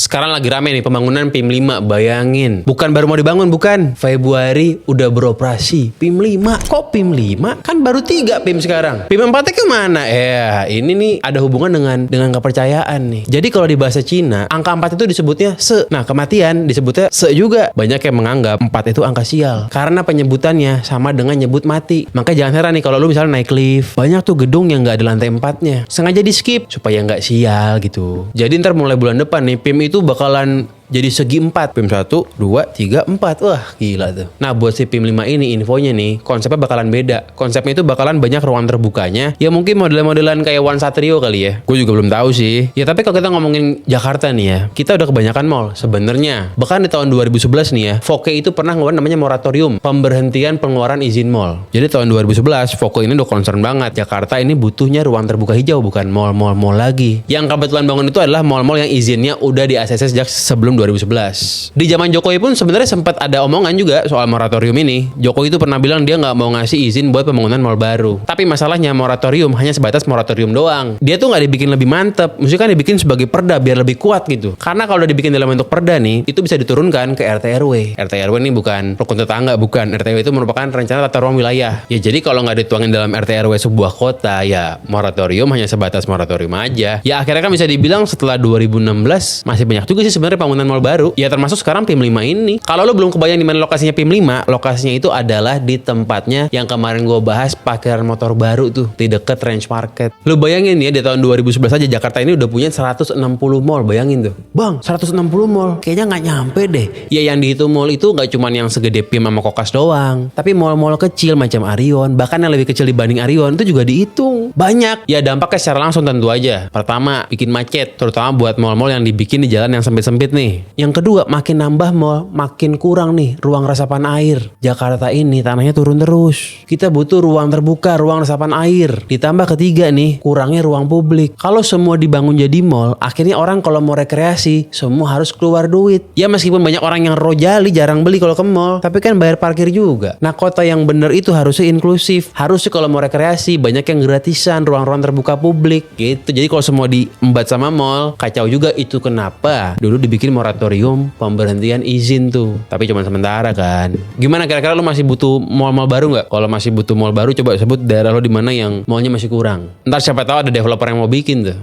Sekarang lagi rame nih pembangunan PIM 5, bayangin. Bukan baru mau dibangun, bukan. Februari udah beroperasi. PIM 5. Kok PIM 5? Kan baru 3 PIM sekarang. PIM 4-nya kemana? Ini nih ada hubungan dengan kepercayaan nih. Jadi kalau di bahasa Cina, angka 4 itu disebutnya se. Nah, kematian disebutnya se juga. Banyak yang menganggap 4 itu angka sial. Karena penyebutannya sama dengan nyebut mati. Makanya jangan heran nih kalau lu misalnya naik lift, banyak tuh gedung yang nggak ada lantai 4-nya. Sengaja di skip supaya nggak sial gitu. Jadi ntar mulai bulan depan nih PIM itu bakalan jadi segi 4. PIM 1, 2, 3, 4. Wah gila tuh. Nah buat si PIM 5 ini infonya nih, konsepnya bakalan beda. Konsepnya itu bakalan banyak ruang terbukanya. Ya mungkin model-modelan kayak One Satrio kali ya. Gue juga belum tahu sih. Ya tapi kalau kita ngomongin Jakarta nih ya, kita udah kebanyakan mall sebenarnya. Bahkan di tahun 2011 nih ya, Voke itu pernah ngeluarin namanya moratorium, pemberhentian pengeluaran izin mall. Jadi tahun 2011 Voke ini udah concern banget. Jakarta ini butuhnya ruang terbuka hijau, bukan mall-mall lagi. Yang kebetulan bangun itu adalah mall-mall yang izinnya udah di ACC sejak sebelum 2011. Di zaman Jokowi pun sebenarnya sempat ada omongan juga soal moratorium ini. Jokowi itu pernah bilang dia nggak mau ngasih izin buat pembangunan mall baru. Tapi masalahnya moratorium hanya sebatas moratorium doang. Dia tuh nggak dibikin lebih mantep. Mesti kan dibikin sebagai perda biar lebih kuat gitu. Karena kalau udah dibikin dalam bentuk perda nih, itu bisa diturunkan ke RT RW. RT RW ini bukan rukun tetangga, bukan. RT RW itu merupakan rencana tata ruang wilayah. Ya jadi kalau nggak dituangin dalam RT RW sebuah kota, ya moratorium hanya sebatas moratorium aja. Ya akhirnya kan bisa dibilang setelah 2016 masih banyak juga sih sebenarnya bangunan mall baru. Ya termasuk sekarang PIM 5 ini. Kalau lo belum kebayang di mana lokasinya PIM 5, lokasinya itu adalah di tempatnya yang kemarin gue bahas parkiran motor baru tuh, di deket Range Market. Lo bayangin ya di tahun 2011 aja Jakarta ini udah punya 160 mall, bayangin tuh. Bang, 160 mall, kayaknya nggak nyampe deh. Ya yang dihitung mall itu nggak cuma yang segede PIM sama Kokas doang, tapi mall-mall kecil macam Arion, bahkan yang lebih kecil dibanding Arion itu juga dihitung. Banyak. Ya dampaknya secara langsung tentu aja. Pertama, bikin macet, terutama buat mall-mall yang dibikin di jalan yang sempit-sempit nih. Yang kedua, makin nambah mall, makin kurang nih ruang resapan air. Jakarta ini tanahnya turun terus. Kita butuh ruang terbuka, ruang resapan air. Ditambah ketiga nih, kurangnya ruang publik. Kalau semua dibangun jadi mall, akhirnya orang kalau mau rekreasi, semua harus keluar duit. Ya meskipun banyak orang yang rojali jarang beli kalau ke mall, tapi kan bayar parkir juga. Nah kota yang bener itu harusnya inklusif. Harusnya kalau mau rekreasi, banyak yang gratisan, ruang-ruang terbuka publik gitu. Jadi kalau semua diembat sama mall, kacau juga. Itu kenapa dulu dibikin moratorium pemberhentian izin tuh, tapi cuma sementara kan. Gimana kira-kira lo masih butuh mall-mall baru nggak? Kalau masih butuh mall baru, coba sebut daerah lo di mana yang mallnya masih kurang. Ntar siapa tahu ada developer yang mau bikin tuh.